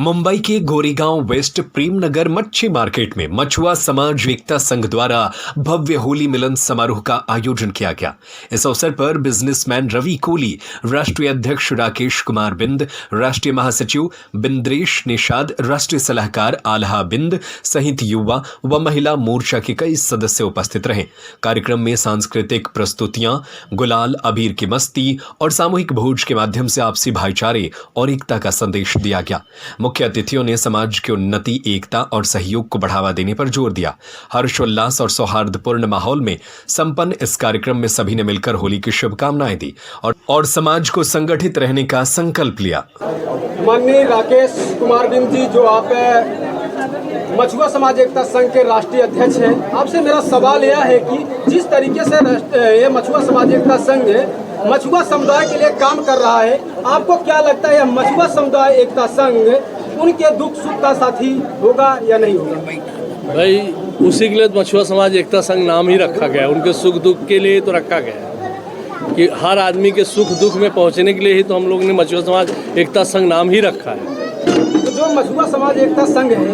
मुंबई के गोरेगांव वेस्ट प्रेमनगर मच्छी मार्केट में मछुआ समाज एकता संघ द्वारा भव्य होली मिलन समारोह का आयोजन किया गया। इस अवसर पर बिजनेसमैन रवि कोहली, राष्ट्रीय अध्यक्ष राकेश कुमार बिंद, राष्ट्रीय महासचिव बिंद्रेश निषाद, राष्ट्रीय सलाहकार आल्हा बिंद सहित युवा व महिला मोर्चा के कई सदस्य उपस्थित रहे। कार्यक्रम में सांस्कृतिक प्रस्तुतियां, गुलाल, अबीर की मस्ती और सामूहिक भोज के माध्यम से आपसी भाईचारे और एकता का संदेश दिया गया। मुख्य अतिथियों ने समाज की उन्नति, एकता और सहयोग को बढ़ावा देने पर जोर दिया। हर्षोल्लास और सौहार्दपूर्ण माहौल में संपन्न इस कार्यक्रम में सभी ने मिलकर होली की शुभकामनाएं दी और समाज को संगठित रहने का संकल्प लिया। माननीय राकेश कुमार बिंद जी, जो आप मछुआ समाज एकता संघ के राष्ट्रीय अध्यक्ष हैं, आपसे मेरा सवाल यह है कि जिस तरीके से ये मछुआ समाज एकता संघ मछुआ समुदाय के लिए काम कर रहा है, आपको क्या लगता है यह मछुआ समुदाय एकता संघ उनके दुख सुख का साथी होगा या नहीं होगा? भाई, उसी के लिए मछुआ समाज एकता संघ नाम ही रखा गया है। उनके सुख दुख के लिए तो रखा गया है कि हर आदमी के सुख दुख में पहुंचने के लिए ही तो हम लोगों ने मछुआ समाज एकता संघ नाम ही रखा है। तो जो मछुआ समाज एकता संघ है,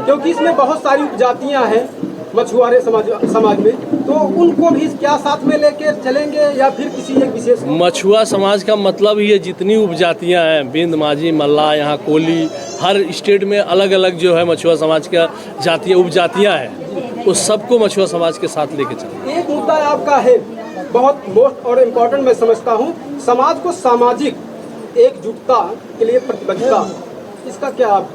क्योंकि इसमें बहुत सारी उपजातियां हैं मछुआरे समाज में, तो उनको भी क्या साथ में लेकर चलेंगे या फिर किसी एक विशेष? मछुआ समाज का मतलब ये जितनी उपजातियां हैं, बिंद, माझी, मल्ला, यहाँ कोली, हर स्टेट में अलग अलग जो है मछुआ समाज का जातियाँ उपजातियां हैं, उस सबको मछुआ समाज के साथ लेके चलेंगे। एक मुद्दा आपका है बहुत मोस्ट और इम्पोर्टेंट, मैं समझता हूँ, समाज को सामाजिक एकजुटता के लिए प्रतिबद्धता, इसका क्या आप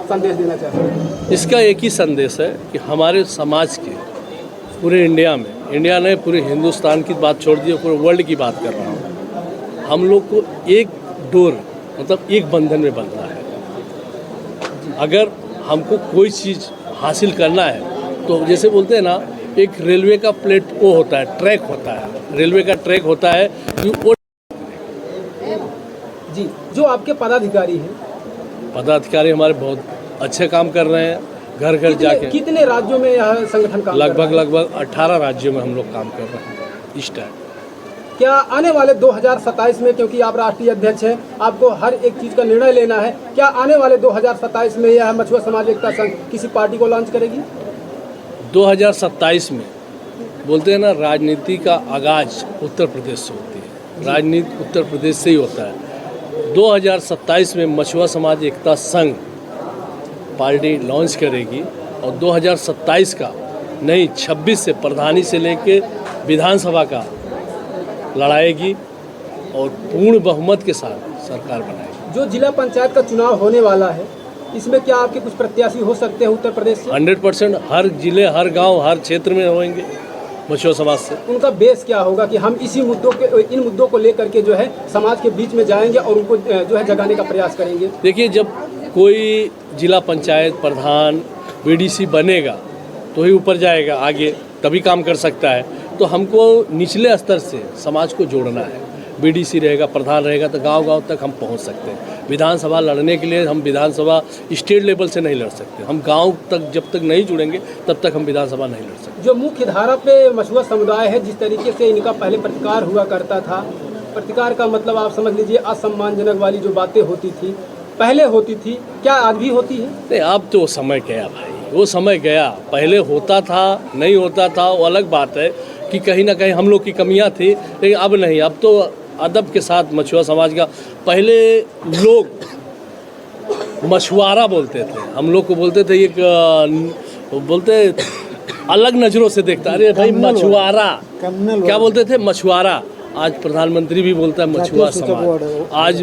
संदेश देना चाहते हैं? इसका एक ही संदेश है कि हमारे समाज के पूरे इंडिया में, इंडिया ने पूरे हिंदुस्तान की बात छोड़ दी, पूरे वर्ल्ड की बात कर रहा हूँ, हम लोग को एक डोर मतलब एक बंधन में बंधना है। अगर हमको कोई चीज़ हासिल करना है तो जैसे बोलते हैं ना, एक रेलवे का प्लेट वो होता है, ट्रैक होता है, रेलवे का ट्रैक होता है कि वो जी। जो आपके पदाधिकारी हैं, पदाधिकारी हमारे बहुत अच्छे काम कर रहे हैं, घर घर जाके। कितने राज्यों में यह संगठन काम? लगभग 18 राज्यों में हम लोग काम कर रहे हैं इस टाइम। क्या आने वाले 2027 में, क्योंकि आप राष्ट्रीय अध्यक्ष हैं, आपको हर एक चीज़ का निर्णय लेना है, क्या आने वाले 2027 में यह मछुआ समाज एकता संघ किसी पार्टी को लॉन्च करेगी? 2027 में बोलते हैं ना, राजनीति का आगाज उत्तर प्रदेश से होती है, राजनीति उत्तर प्रदेश से ही होता है। 2027 में मछुआ समाज एकता संघ पार्टी लॉन्च करेगी और 2027 का नहीं 26 से प्रधानी से लेके विधानसभा का लड़ाएगी और पूर्ण बहुमत के साथ सरकार बनाएगी। जो जिला पंचायत का चुनाव होने वाला है, इसमें क्या आपके कुछ प्रत्याशी हो सकते हैं उत्तर प्रदेश से? 100% हर जिले, हर गांव, हर क्षेत्र में होंगे मछुआ समाज से। उनका बेस क्या होगा कि हम इन मुद्दों को लेकर के जो है समाज के बीच में जाएंगे और उनको जो है जगाने का प्रयास करेंगे? देखिए, जब कोई जिला पंचायत प्रधान बीडीसी बनेगा तो ही ऊपर जाएगा, आगे तभी काम कर सकता है। तो हमको निचले स्तर से समाज को जोड़ना है। बीडीसी रहेगा, प्रधान रहेगा तो गांव-गांव तक हम पहुंच सकते हैं। विधानसभा लड़ने के लिए हम विधानसभा स्टेट लेवल से नहीं लड़ सकते, हम गांव तक जब तक नहीं जुड़ेंगे तब तक हम विधानसभा नहीं लड़ सकते। जो मुख्य धारा पे मछुआ समुदाय है, जिस तरीके से इनका पहले प्रतिकार हुआ करता था, प्रतिकार का मतलब आप समझ लीजिए असम्मानजनक वाली जो बातें होती थी, पहले होती थी, क्या आज भी होती है? नहीं, अब तो वो समय गया भाई, वो समय गया। पहले होता था, नहीं होता था, वो अलग बात है कि कहीं ना कहीं हम लोग की कमियां थी, लेकिन अब नहीं। अब तो अदब के साथ मछुआ समाज का, पहले लोग मछुआरा बोलते थे, हम लोग को बोलते थे, एक बोलते अलग नज़रों से देखता, अरे भाई मछुआरा क्या बोलते थे, मछुआरा। आज प्रधानमंत्री भी बोलता है मछुआ समाज, आज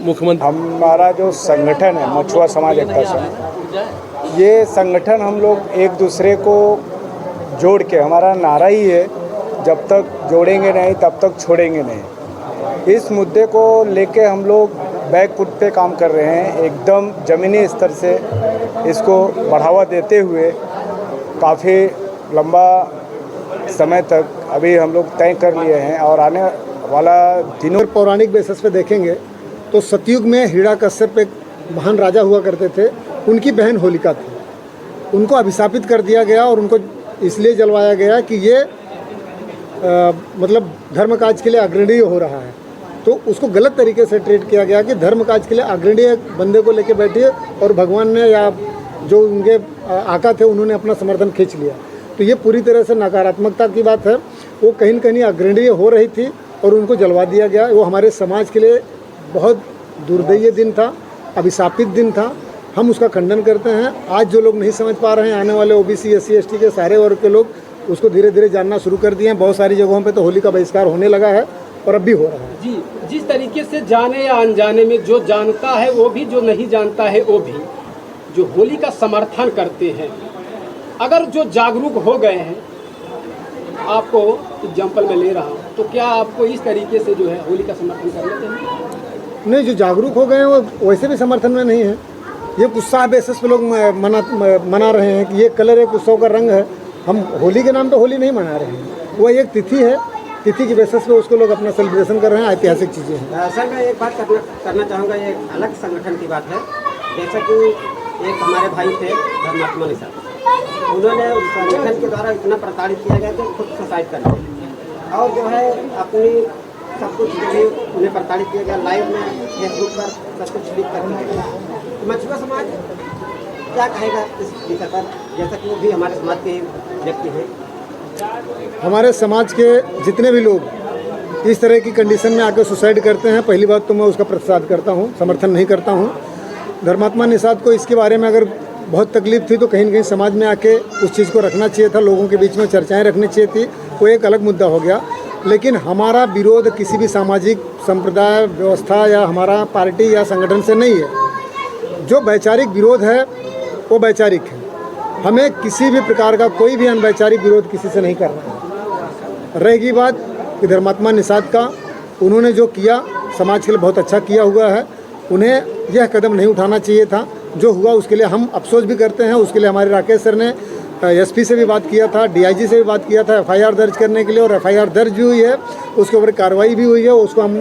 मुख्यमंत्री। हमारा जो संगठन है मछुआ समाज एकता संघ, ये संगठन हम लोग एक दूसरे को जोड़ के, हमारा नारा ही है, जब तक जोड़ेंगे नहीं तब तक छोड़ेंगे नहीं। इस मुद्दे को लेके हम लोग बैकफुट पे काम कर रहे हैं, एकदम ज़मीनी स्तर से इसको बढ़ावा देते हुए काफ़ी लंबा समय तक अभी हम लोग तय कर लिए हैं। और आने वाला दिनों पौराणिक बेसिस पे देखेंगे तो सतयुग में हिरण्यकश्यप एक महान राजा हुआ करते थे, उनकी बहन होलिका थी, उनको अभिशापित कर दिया गया और उनको इसलिए जलवाया गया कि ये मतलब धर्म काज के लिए अग्रणी हो रहा है। तो उसको गलत तरीके से ट्रीट किया गया कि धर्म काज के लिए अग्रणी बंदे को लेके बैठिए और भगवान ने या जो उनके आका थे उन्होंने अपना समर्थन खींच लिया। तो ये पूरी तरह से नकारात्मकता की बात है। वो कहीं न कहीं अग्रणी हो रही थी और उनको जलवा दिया गया। वो हमारे समाज के लिए बहुत दुर्दैवीय दिन था, अभिशापित दिन था। हम उसका खंडन करते हैं। आज जो लोग नहीं समझ पा रहे हैं, आने वाले ओबीसी SC ST के सारे वर्ग के लोग उसको धीरे धीरे जानना शुरू कर दिए हैं। बहुत सारी जगहों पे तो होली का बहिष्कार होने लगा है और अब भी हो रहा है। जी, जिस तरीके से जाने या अनजाने में जो जानता है वो भी, जो नहीं जानता है वो भी, जो होली का समर्थन करते हैं, अगर जो जागरूक हो गए हैं, आपको एग्जाम्पल में ले रहा हूँ, तो क्या आपको इस तरीके से जो है होली का समर्थन करना चाहिए? नहीं, जो जागरूक हो गए हैं वो वैसे भी समर्थन में नहीं है। ये उत्साह बेसिस पे लोग मना रहे हैं कि ये कलर एक उत्सव का रंग है। हम होली के नाम पे होली नहीं मना रहे हैं। वो एक तिथि है, तिथि की बेसिस पे उसको लोग अपना सेलिब्रेशन कर रहे हैं। ऐतिहासिक चीज़ें हैं। सर, मैं एक बात करना चाहूँगा। ये अलग संगठन की बात है। जैसा कि एक हमारे भाई थे धर्मात्मा निषाद, उन्होंने उस संगठन के द्वारा इतना प्रताड़ित किया गया कि खुद सुसाइड कर लिया और जो है अपनी सब कुछ जो भी उन्हें प्रताड़ित किया गया, लाइव में फेसबुक पर सब कुछ लीक कर दिया गया। मछुआ समाज क्या कहेगा इस विषय पर, जैसा कि वो भी हमारे समाज के व्यक्ति हैं? हमारे समाज के जितने भी लोग इस तरह की कंडीशन में आकर सुसाइड करते हैं, पहली बात तो मैं उसका प्रतिसाद करता हूँ, समर्थन नहीं करता हूँ। धर्मात्मा निषाद को इसके बारे में अगर बहुत तकलीफ थी तो कहीं न कहीं समाज में आके उस चीज़ को रखना चाहिए था, लोगों के बीच में चर्चाएं रखनी चाहिए थी। वो एक अलग मुद्दा हो गया। लेकिन हमारा विरोध किसी भी सामाजिक संप्रदाय व्यवस्था या हमारा पार्टी या संगठन से नहीं है। जो वैचारिक विरोध है वो वैचारिक है। हमें किसी भी प्रकार का कोई भी अनवैचारिक विरोध किसी से नहीं करना है। रहेगी बात कि धर्मात्मा निषाद का, उन्होंने जो किया समाज के लिए बहुत अच्छा किया हुआ है। उन्हें यह कदम नहीं उठाना चाहिए था। जो हुआ उसके लिए हम अफसोस भी करते हैं। उसके लिए हमारे राकेश सर ने SP से भी बात किया था, DIG से भी बात किया था FIR दर्ज करने के लिए, और FIR दर्ज भी हुई है, उसके ऊपर कार्रवाई भी हुई है। उसको हम